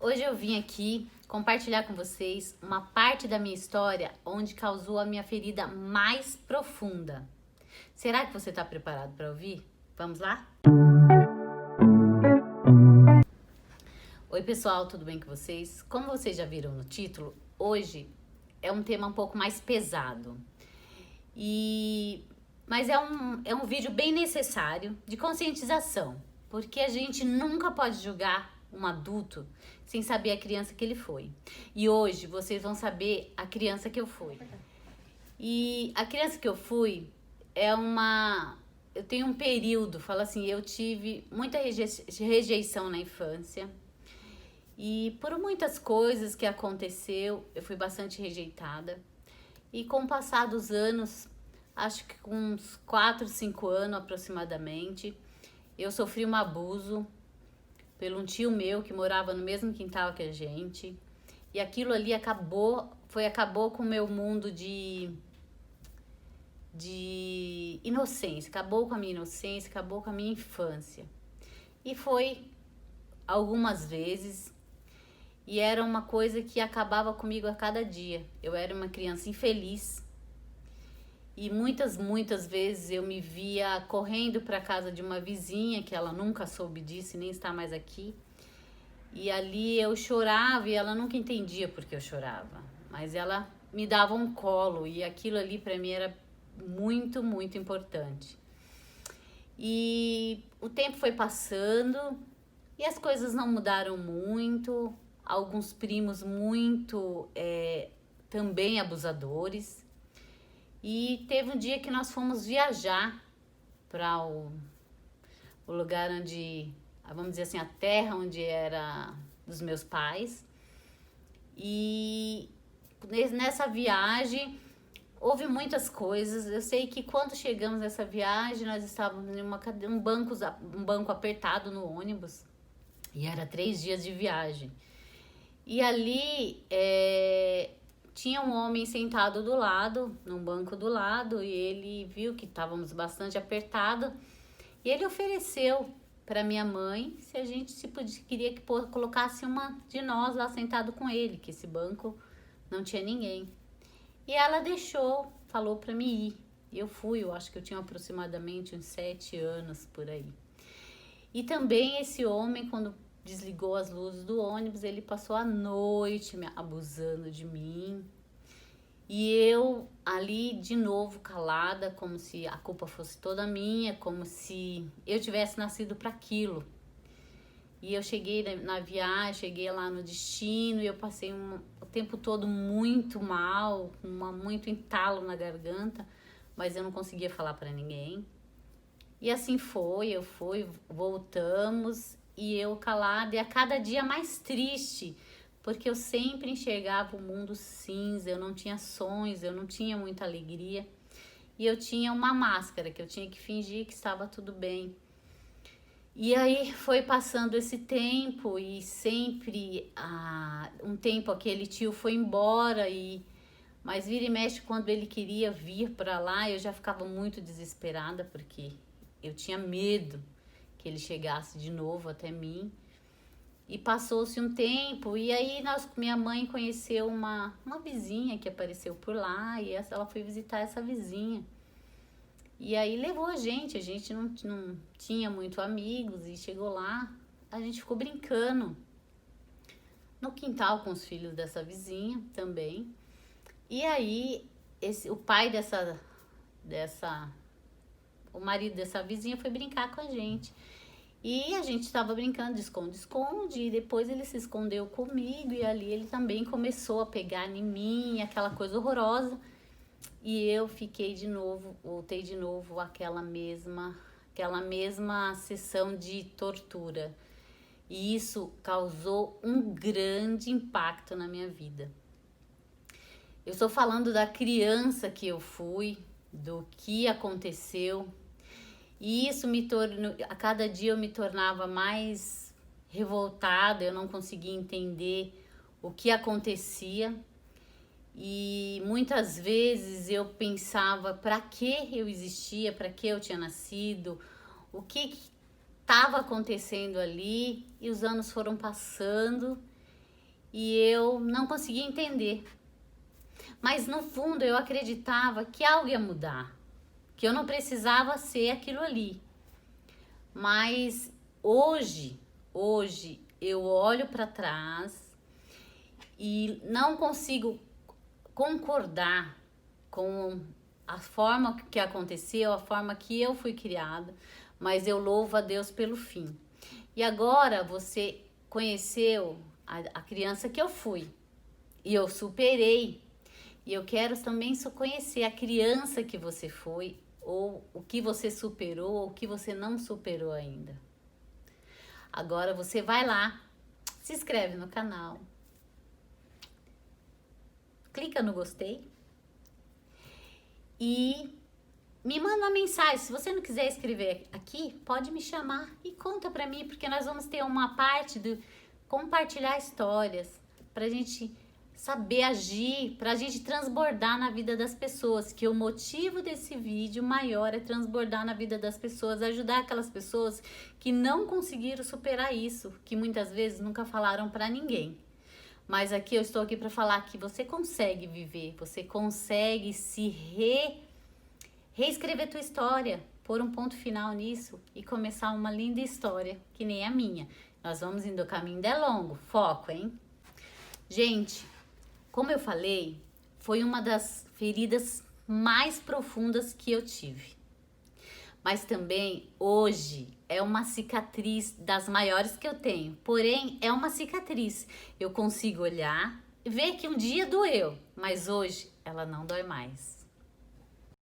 Hoje eu vim aqui compartilhar com vocês uma parte da minha história onde causou a minha ferida mais profunda. Será que você está preparado para ouvir? Vamos lá? Oi pessoal, tudo bem com vocês? Como vocês já viram no título, hoje é um tema um pouco mais pesado. Mas é um vídeo bem necessário de conscientização, porque a gente nunca pode julgar um adulto sem saber a criança que ele foi. E hoje vocês vão saber a criança que eu fui. E a criança que eu fui é uma... Eu tenho um período, falo assim, eu tive muita rejeição na infância. E por muitas coisas que aconteceu, eu fui bastante rejeitada. E com o passar dos anos, acho que com uns 4, 5 anos aproximadamente, eu sofri um abuso pelo um tio meu que morava no mesmo quintal que a gente. E aquilo ali acabou com o meu mundo de inocência, acabou com a minha inocência, acabou com a minha infância. E foi algumas vezes, e era uma coisa que acabava comigo a cada dia. Eu era uma criança infeliz, e muitas vezes eu me via correndo para casa de uma vizinha, que ela nunca soube disso e nem está mais aqui. E ali eu chorava e ela nunca entendia por que eu chorava. Mas ela me dava um colo e aquilo ali para mim era muito importante. E o tempo foi passando e as coisas não mudaram muito. Alguns primos também abusadores. E teve um dia que nós fomos viajar para o lugar onde, vamos dizer assim, a terra onde era dos meus pais. E nessa viagem houve muitas coisas. Eu sei que quando chegamos nessa viagem, nós estávamos em um banco apertado no ônibus. E era 3 dias de viagem. E ali tinha um homem sentado do lado, num banco do lado, e ele viu que estávamos bastante apertados. E ele ofereceu para minha mãe se a gente queria que colocasse uma de nós lá sentado com ele, que esse banco não tinha ninguém. E ela deixou, falou para mim ir. Eu fui, eu acho que eu tinha aproximadamente uns 7 anos por aí. E também esse homem, quando desligou as luzes do ônibus, ele passou a noite me abusando de mim. E eu ali de novo calada, como se a culpa fosse toda minha, como se eu tivesse nascido para aquilo. E eu cheguei na viagem, cheguei lá no destino e eu passei o tempo todo muito mal, muito entalo na garganta, mas eu não conseguia falar para ninguém. E assim voltamos e eu calada e a cada dia mais triste, porque eu sempre enxergava o mundo cinza, eu não tinha sonhos, eu não tinha muita alegria. E eu tinha uma máscara que eu tinha que fingir que estava tudo bem. E aí foi passando esse tempo e sempre, um tempo aquele tio foi embora, mas vira e mexe quando ele queria vir para lá, eu já ficava muito desesperada, porque eu tinha medo que ele chegasse de novo até mim. E passou-se um tempo, e aí minha mãe conheceu uma vizinha que apareceu por lá, e ela foi visitar essa vizinha. E aí levou a gente não tinha muito amigos, e chegou lá, a gente ficou brincando no quintal com os filhos dessa vizinha também. E aí o pai o marido dessa vizinha foi brincar com a gente. E a gente estava brincando de esconde-esconde, e depois ele se escondeu comigo, e ali ele também começou a pegar em mim, aquela coisa horrorosa. E eu voltei de novo àquela mesma sessão de tortura. E isso causou um grande impacto na minha vida. Eu estou falando da criança que eu fui, do que aconteceu. E isso a cada dia eu me tornava mais revoltada, eu não conseguia entender o que acontecia. E muitas vezes eu pensava para que eu existia, para que eu tinha nascido, o que estava acontecendo ali. E os anos foram passando e eu não conseguia entender. Mas no fundo eu acreditava que algo ia mudar, que eu não precisava ser aquilo ali. Mas hoje eu olho para trás e não consigo concordar com a forma que aconteceu, a forma que eu fui criada, mas eu louvo a Deus pelo fim. E agora você conheceu a criança que eu fui e eu superei. E eu quero também só conhecer a criança que você foi, ou o que você superou, ou o que você não superou ainda. Agora você vai lá, se inscreve no canal, clica no gostei e me manda uma mensagem. Se você não quiser escrever aqui, pode me chamar e conta pra mim, porque nós vamos ter uma parte do compartilhar histórias pra gente saber agir, pra gente transbordar na vida das pessoas, que o motivo desse vídeo maior é transbordar na vida das pessoas, ajudar aquelas pessoas que não conseguiram superar isso, que muitas vezes nunca falaram pra ninguém. Mas aqui eu estou aqui para falar que você consegue viver, você consegue se reescrever tua história, pôr um ponto final nisso e começar uma linda história, que nem a minha. Nós vamos indo, o caminho é longo, foco, hein? Gente, como eu falei, foi uma das feridas mais profundas que eu tive. Mas também, hoje, é uma cicatriz das maiores que eu tenho. Porém, é uma cicatriz. Eu consigo olhar e ver que um dia doeu, mas hoje ela não dói mais.